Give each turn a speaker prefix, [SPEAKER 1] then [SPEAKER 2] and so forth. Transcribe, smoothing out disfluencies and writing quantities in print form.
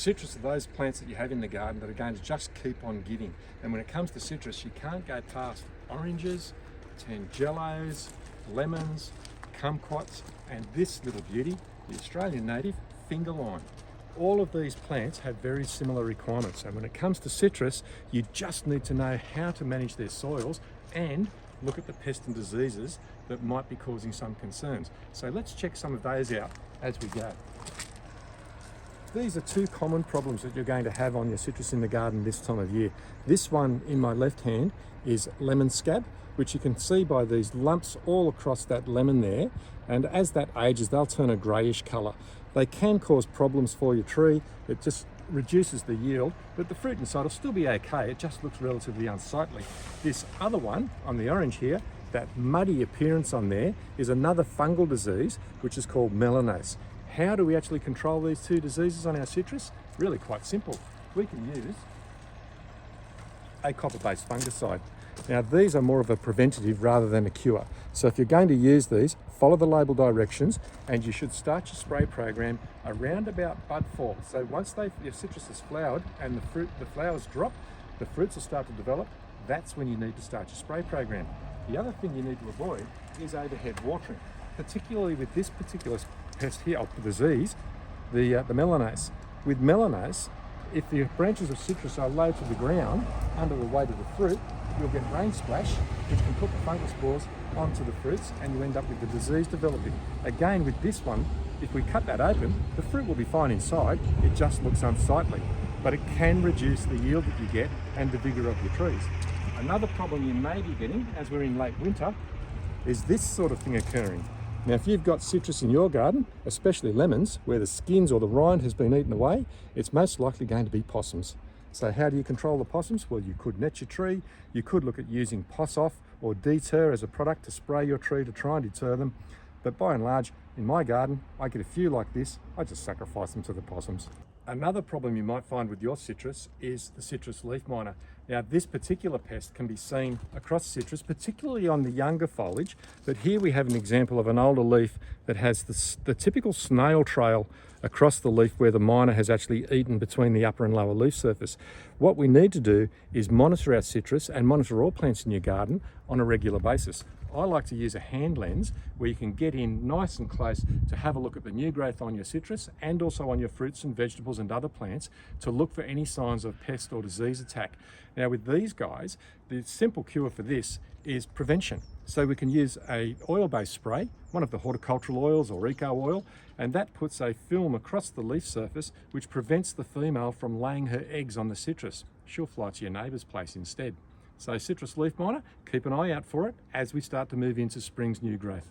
[SPEAKER 1] Citrus are those plants that you have in the garden that are going to just keep on giving. And when it comes to citrus, you can't go past oranges, tangelos, lemons, kumquats, and this little beauty, the Australian native finger lime. All of these plants have very similar requirements, and when it comes to citrus, you just need to know how to manage their soils and look at the pests and diseases that might be causing some concerns. So let's check some of those out as we go. These are two common problems that you're going to have on your citrus in the garden this time of year. This one in my left hand is lemon scab, which you can see by these lumps all across that lemon there, and as that ages they'll turn a greyish colour. They can cause problems for your tree. It just reduces the yield, but the fruit inside will still be okay. It just looks relatively unsightly. This other one on the orange here, that muddy appearance on there, is another fungal disease which is called Melanose. How do we actually control these two diseases on our citrus? Really quite simple. We can use a copper-based fungicide. Now these are more of a preventative rather than a cure. So if you're going to use these, follow the label directions, and you should start your spray program around about bud fall. So once your citrus has flowered and the flowers drop, the fruits will start to develop, that's when you need to start your spray program. The other thing you need to avoid is overhead watering, particularly with this particular pest here, the disease, the Melanose. With Melanose, if the branches of citrus are low to the ground under the weight of the fruit, you'll get rain splash, which can put the fungal spores onto the fruits, and you end up with the disease developing. Again, with this one, if we cut that open, the fruit will be fine inside, it just looks unsightly. But it can reduce the yield that you get and the vigour of your trees. Another problem you may be getting, as we're in late winter, is this sort of thing occurring. Now, if you've got citrus in your garden, especially lemons, where the skins or the rind has been eaten away, it's most likely going to be possums. So how do you control the possums? Well, you could net your tree, you could look at using Poss Off or Deter as a product to spray your tree to try and deter them. But by and large, in my garden, I get a few like this, I just sacrifice them to the possums. Another problem you might find with your citrus is the citrus leaf miner. Now, this particular pest can be seen across citrus, particularly on the younger foliage, but here we have an example of an older leaf that has the typical snail trail across the leaf where the miner has actually eaten between the upper and lower leaf surface. What we need to do is monitor our citrus and monitor all plants in your garden on a regular basis. I like to use a hand lens where you can get in nice and close to have a look at the new growth on your citrus and also on your fruits and vegetables and other plants to look for any signs of pest or disease attack. Now with these guys, the simple cure for this is prevention. So we can use a oil-based spray, one of the horticultural oils or eco oil, and that puts a film across the leaf surface which prevents the female from laying her eggs on the citrus. She'll fly to your neighbour's place instead. So citrus leaf miner, keep an eye out for it as we start to move into spring's new growth.